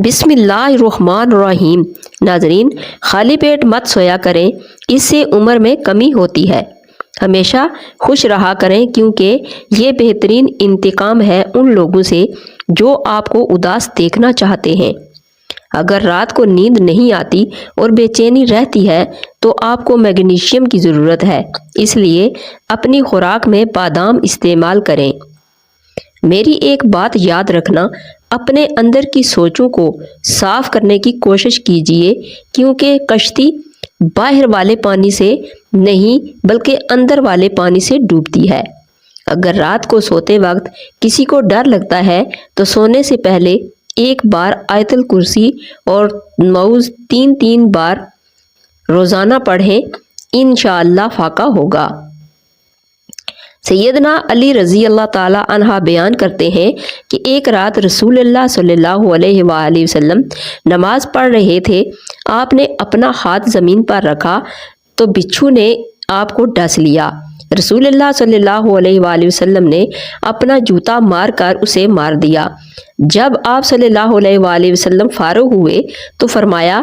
بسم اللہ الرحمن الرحیم۔ ناظرین، خالی پیٹ مت سویا کریں، اس سے عمر میں کمی ہوتی ہے۔ ہمیشہ خوش رہا کریں کیونکہ یہ بہترین انتقام ہے ان لوگوں سے جو آپ کو اداس دیکھنا چاہتے ہیں۔ اگر رات کو نیند نہیں آتی اور بے چینی رہتی ہے تو آپ کو میگنیشیم کی ضرورت ہے، اس لیے اپنی خوراک میں بادام استعمال کریں۔ میری ایک بات یاد رکھنا، اپنے اندر کی سوچوں کو صاف کرنے کی کوشش کیجیے کیونکہ کشتی باہر والے پانی سے نہیں بلکہ اندر والے پانی سے ڈوبتی ہے۔ اگر رات کو سوتے وقت کسی کو ڈر لگتا ہے تو سونے سے پہلے ایک بار آیت الکرسی اور معوذ 3 بار روزانہ پڑھیں، انشاءاللہ فاقہ ہوگا۔ سیدنا علی رضی اللہ تعالی عنہ بیان کرتے ہیں کہ ایک رات رسول اللہ صلی اللہ علیہ وآلہ وسلم نماز پڑھ رہے تھے۔ آپ نے اپنا ہاتھ زمین پر رکھا تو بچھو نے آپ کو ڈس لیا۔ رسول اللہ صلی اللہ علیہ وآلہ وسلم نے اپنا جوتا مار کر اسے مار دیا۔ جب آپ صلی اللہ علیہ وآلہ وسلم فارغ ہوئے تو فرمایا،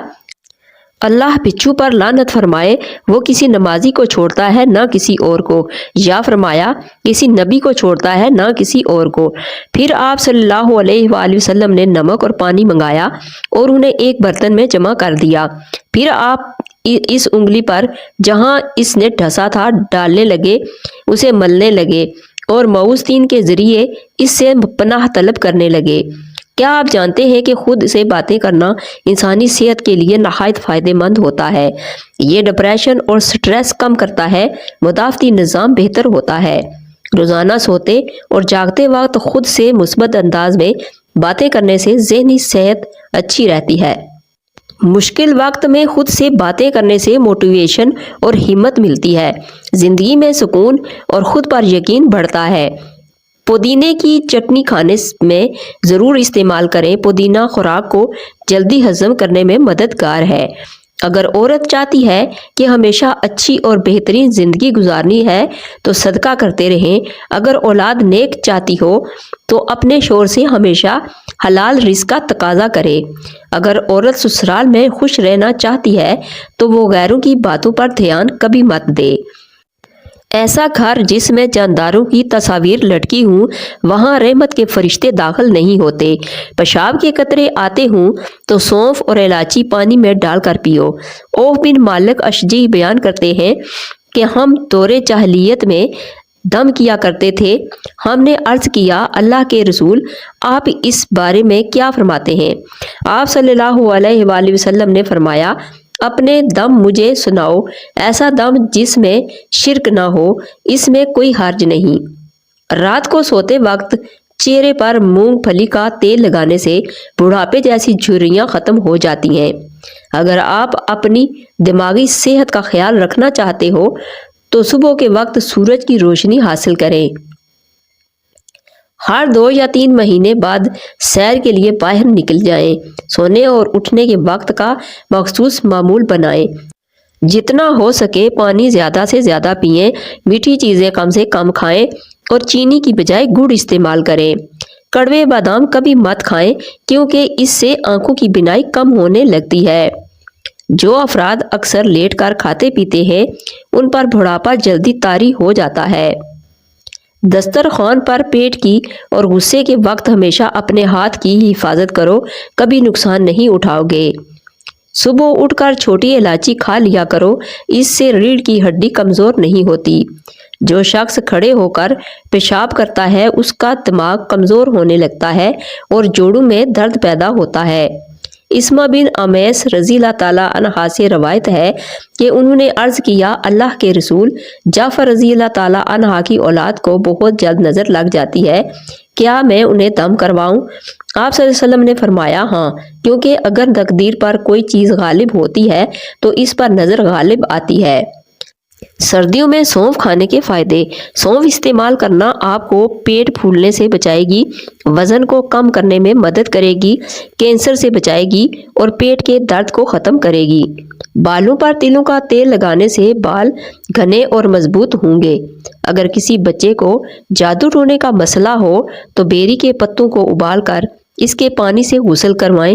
اللہ بچھو پر لعنت فرمائے، وہ کسی نمازی کو چھوڑتا ہے نہ کسی اور کو، یا فرمایا کسی نبی کو چھوڑتا ہے نہ کسی اور کو۔ پھر آپ صلی اللہ علیہ وآلہ وسلم نے نمک اور پانی منگایا اور انہیں ایک برتن میں جمع کر دیا۔ پھر آپ اس انگلی پر جہاں اس نے ڈھسا تھا ڈالنے لگے، اسے ملنے لگے اور معوذ 3 کے ذریعے اس سے پناہ طلب کرنے لگے۔ کیا آپ جانتے ہیں کہ خود سے باتیں کرنا انسانی صحت کے لیے نہایت فائدہ مند ہوتا ہے؟ یہ ڈپریشن اور سٹریس کم کرتا ہے، مدافعتی نظام بہتر ہوتا ہے۔ روزانہ سوتے اور جاگتے وقت خود سے مثبت انداز میں باتیں کرنے سے ذہنی صحت اچھی رہتی ہے۔ مشکل وقت میں خود سے باتیں کرنے سے موٹیویشن اور ہمت ملتی ہے، زندگی میں سکون اور خود پر یقین بڑھتا ہے۔ پودینے کی چٹنی کھانے میں ضرور استعمال کریں۔ پودینہ خوراک کو جلدی ہضم کرنے میں مددگار ہے۔ اگر عورت چاہتی ہے کہ ہمیشہ اچھی اور بہترین زندگی گزارنی ہے تو صدقہ کرتے رہیں۔ اگر اولاد نیک چاہتی ہو تو اپنے شوہر سے ہمیشہ حلال رزق کا تقاضا کرے۔ اگر عورت سسرال میں خوش رہنا چاہتی ہے تو وہ غیروں کی باتوں پر دھیان کبھی مت دے۔ ایسا گھر جس میں جانداروں کی تصاویر لٹکی ہوں، وہاں رحمت کے فرشتے داخل نہیں ہوتے۔ پیشاب کے قطرے آتے ہوں تو سونف اور الائچی پانی میں ڈال کر پیو۔ اوف بن مالک اشجعی بیان کرتے ہیں کہ ہم دور جاہلیت میں دم کیا کرتے تھے۔ ہم نے عرض کیا، اللہ کے رسول، آپ اس بارے میں کیا فرماتے ہیں؟ آپ صلی اللہ علیہ وآلہ وسلم نے فرمایا، اپنے دم مجھے سناؤ، ایسا دم جس میں شرک نہ ہو، اس میں کوئی حرج نہیں۔ رات کو سوتے وقت چہرے پر مونگ پھلی کا تیل لگانے سے بڑھاپے جیسی جھریاں ختم ہو جاتی ہیں۔ اگر آپ اپنی دماغی صحت کا خیال رکھنا چاہتے ہو تو صبح کے وقت سورج کی روشنی حاصل کریں۔ ہر 2 یا 3 مہینے بعد سیر کے لیے باہر نکل جائیں۔ سونے اور اٹھنے کے وقت کا مخصوص معمول بنائیں۔ جتنا ہو سکے پانی زیادہ سے زیادہ پئیں، میٹھی چیزیں کم سے کم کھائیں اور چینی کی بجائے گڑ استعمال کریں۔ کڑوے بادام کبھی مت کھائیں کیونکہ اس سے آنکھوں کی بینائی کم ہونے لگتی ہے۔ جو افراد اکثر لیٹ کر کھاتے پیتے ہیں ان پر بڑھاپا جلدی طاری ہو جاتا ہے۔ دسترخوان پر پیٹ کی اور غصے کے وقت ہمیشہ اپنے ہاتھ کی حفاظت کرو، کبھی نقصان نہیں اٹھاؤ گے۔ صبح اٹھ کر چھوٹی الائچی کھا لیا کرو، اس سے ریڑھ کی ہڈی کمزور نہیں ہوتی۔ جو شخص کھڑے ہو کر پیشاب کرتا ہے اس کا دماغ کمزور ہونے لگتا ہے اور جوڑوں میں درد پیدا ہوتا ہے۔ اسما بن امیس رضی اللہ تعالی عنہ سے روایت ہے کہ انہوں نے عرض کیا، اللہ کے رسول، جعفر رضی اللہ تعالی عنہ کی اولاد کو بہت جلد نظر لگ جاتی ہے، کیا میں انہیں دم کرواؤں؟ آپ صلی اللہ علیہ وسلم نے فرمایا، ہاں، کیونکہ اگر تقدیر پر کوئی چیز غالب ہوتی ہے تو اس پر نظر غالب آتی ہے۔ سردیوں میں سونف کھانے کے فائدے۔ سونف استعمال کرنا آپ کو پیٹ پھولنے سے بچائے گی، وزن کو کم کرنے میں مدد کرے گی، کینسر سے بچائے گی اور پیٹ کے درد کو ختم کرے گی۔ بالوں پر تلوں کا تیل لگانے سے بال گھنے اور مضبوط ہوں گے۔ اگر کسی بچے کو جادو ٹونے کا مسئلہ ہو تو بیری کے پتوں کو ابال کر اس کے پانی سے غسل کروائیں،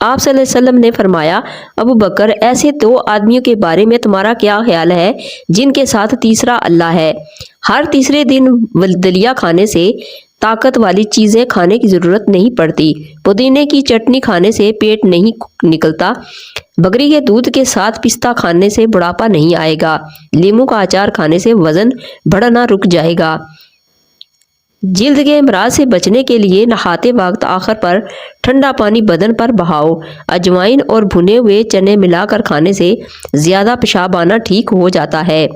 آپ صلی اللہ علیہ وسلم نے فرمایا، ابو بکر، ایسے 2 آدمیوں کے بارے میں تمہارا کیا خیال ہے جن کے ساتھ تیسرا اللہ ہے؟ ہر تیسرے دن دلیا کھانے سے طاقت والی چیزیں کھانے کی ضرورت نہیں پڑتی، پودینے کی چٹنی کھانے سے پیٹ نہیں نکلتا، بکری کے دودھ کے ساتھ پستہ کھانے سے بڑھاپا نہیں آئے گا، لیموں کا اچار کھانے سے وزن بڑھنا رک جائے گا، جلد کے امراض سے بچنے کے لیے نہاتے وقت آخر پر ٹھنڈا پانی بدن پر بہاؤ، اجوائن اور بھنے ہوئے چنے ملا کر کھانے سے زیادہ پیشاب آنا ٹھیک ہو جاتا ہے،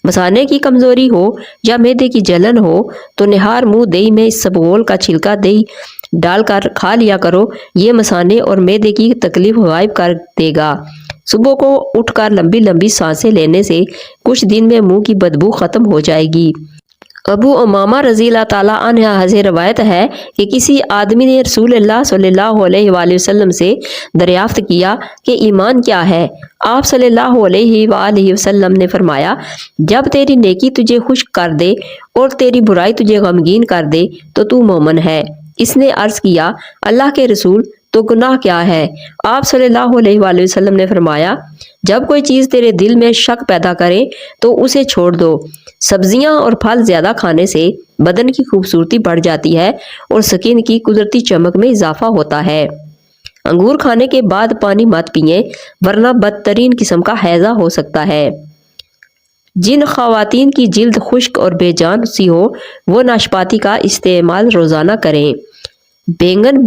مثانے کی کمزوری ہو یا معدے کی جلن ہو تو نہار منہ دہی میں اسبغول کا چھلکا دہی ڈال کر کھا لیا کرو، یہ مثانے اور معدے کی تکلیف غائب کر دے گا۔ صبح کو اٹھ کر لمبی لمبی سانسیں لینے سے کچھ دن میں منہ کی بدبو ختم ہو جائے گی۔ ابو امامہ رضی اللہ تعالیٰ عنہ سے روایت ہے کہ کسی آدمی نے رسول اللہ صلی اللہ علیہ وآلہ وسلم سے دریافت کیا کہ ایمان کیا ہے؟ آپ صلی اللہ علیہ وآلہ وسلم نے فرمایا، جب تیری نیکی تجھے خوش کر دے اور تیری برائی تجھے غمگین کر دے تو مومن ہے۔ اس نے عرض کیا، اللہ کے رسول، تو گناہ کیا ہے؟ آپ صلی اللہ علیہ وآلہ وسلم نے فرمایا، جب کوئی چیز تیرے دل میں شک پیدا کرے تو اسے چھوڑ دو۔ سبزیاں اور پھل زیادہ کھانے سے بدن کی خوبصورتی بڑھ جاتی ہے اور سکین کی قدرتی چمک میں اضافہ ہوتا ہے۔ انگور کھانے کے بعد پانی مت پئیں ورنہ بدترین قسم کا ہیضہ ہو سکتا ہے۔ جن خواتین کی جلد خشک اور بے جان سی ہو وہ ناشپاتی کا استعمال روزانہ کریں۔ بینگن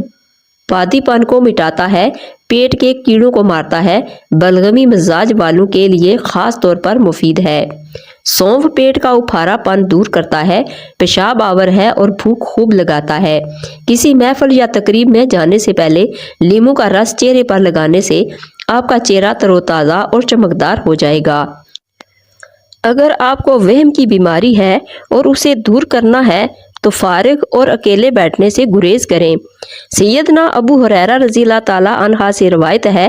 پادی پن کو مٹاتا ہے، پیٹ کے کیڑوں کو مارتا ہے، بلغمی مزاج والوں کے لیے خاص طور پر مفید ہے۔ سونف پیٹ کا اپھارا پن دور کرتا ہے، پیشاب آور ہے اور بھوک خوب لگاتا ہے۔ کسی محفل یا تقریب میں جانے سے پہلے لیموں کا رس چہرے پر لگانے سے آپ کا چہرہ تر و تازہ اور چمکدار ہو جائے گا۔ اگر آپ کو وہم کی بیماری ہے اور اسے دور کرنا ہے تو فارغ اور اکیلے بیٹھنے سے گریز کریں۔ سیدنا ابو ہریرہ رضی اللہ تعالیٰ عنہ سے روایت ہے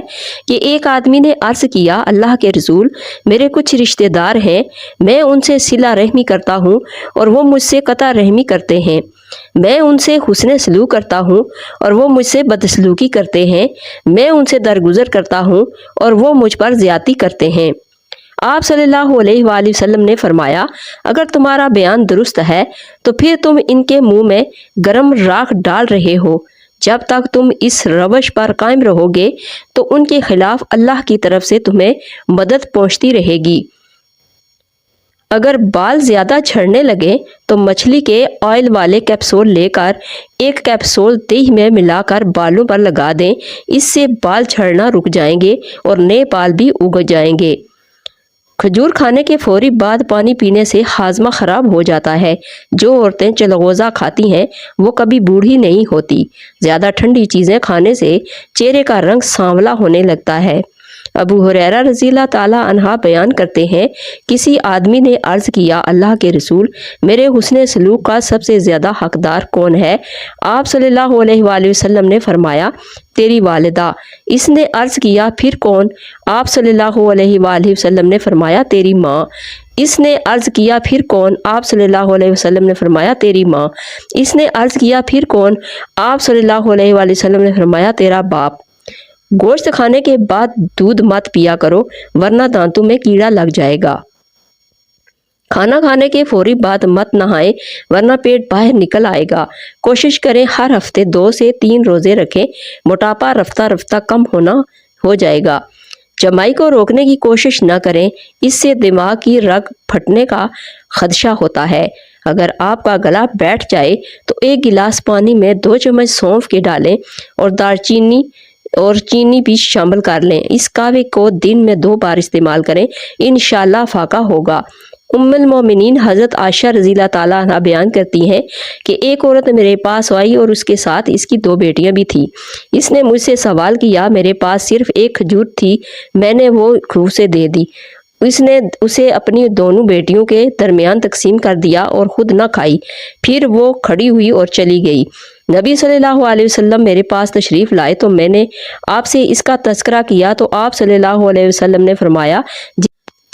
کہ ایک آدمی نے عرض کیا، اللہ کے رسول، میرے کچھ رشتہ دار ہیں، میں ان سے صلہ رحمی کرتا ہوں اور وہ مجھ سے قطع رحمی کرتے ہیں، میں ان سے حسن سلوک کرتا ہوں اور وہ مجھ سے بدسلوکی کرتے ہیں، میں ان سے درگزر کرتا ہوں اور وہ مجھ پر زیادتی کرتے ہیں۔ آپ صلی اللہ علیہ وآلہ وسلم نے فرمایا، اگر تمہارا بیان درست ہے تو پھر تم ان کے منہ میں گرم راکھ ڈال رہے ہو، جب تک تم اس روش پر قائم رہو گے تو ان کے خلاف اللہ کی طرف سے تمہیں مدد پہنچتی رہے گی۔ اگر بال زیادہ جھڑنے لگے تو مچھلی کے آئل والے کیپسول لے کر ایک کیپسول دہی میں ملا کر بالوں پر لگا دیں، اس سے بال جھڑنا رک جائیں گے اور نئے بال بھی اگ جائیں گے۔ کھجور کھانے کے فوری بعد پانی پینے سے ہاضمہ خراب ہو جاتا ہے۔ جو عورتیں چلغوزہ کھاتی ہیں وہ کبھی بوڑھی نہیں ہوتی۔ زیادہ ٹھنڈی چیزیں کھانے سے چہرے کا رنگ سانولا ہونے لگتا ہے۔ ابو ہریرہ رضی اللہ تعالیٰ عنہ بیان کرتے ہیں، کسی آدمی نے عرض کیا، اللہ کے رسول، میرے حسن سلوک کا سب سے زیادہ حقدار کون ہے؟ آپ صلی اللہ علیہ وآلہ وسلم نے فرمایا، تیری والدہ۔ اس نے عرض کیا، پھر کون؟ آپ صلی اللہ علیہ وآلہ وسلم نے فرمایا، تیری ماں۔ اس نے عرض کیا، پھر کون؟ آپ صلی اللہ علیہ وسلم نے فرمایا، تیری ماں۔ اس نے عرض کیا، پھر کون؟ آپ صلی اللہ علیہ وآلہ وسلم نے فرمایا، تیرا باپ۔ گوشت کھانے کے بعد دودھ مت پیا کرو ورنہ دانتوں میں کیڑا لگ جائے گا۔ کھانا کھانے کے فوری بعد مت نہائیں ورنہ پیٹ باہر نکل آئے گا۔ کوشش کریں ہر ہفتے 2 سے 3 روزے رکھیں، موٹاپا رفتہ رفتہ کم ہو جائے گا۔ چمائی کو روکنے کی کوشش نہ کریں، اس سے دماغ کی رگ پھٹنے کا خدشہ ہوتا ہے۔ اگر آپ کا گلا بیٹھ جائے تو 1 گلاس پانی میں 2 چمچ سونف کے ڈالیں اور دارچینی اور چینی بھی شامل کر لیں۔ اس قہوے کو دن میں 2 بار استعمال کریں، انشاءاللہ فاقہ ہوگا۔ ام المومنین حضرت عائشہ رضی اللہ تعالیٰ عنہ بیان کرتی ہیں کہ ایک عورت میرے پاس آئی اور اس کے ساتھ اس کی 2 بیٹیاں بھی تھیں۔ اس نے مجھ سے سوال کیا، میرے پاس صرف 1 کھجور تھی، میں نے وہ اسے دے دی۔ اس نے اسے اپنی دونوں بیٹیوں کے درمیان تقسیم کر دیا اور خود نہ کھائی، پھر وہ کھڑی ہوئی اور چلی گئی۔ نبی صلی اللہ علیہ وسلم میرے پاس تشریف لائے تو میں نے آپ سے اس کا تذکرہ کیا تو آپ صلی اللہ علیہ وسلم نے فرمایا،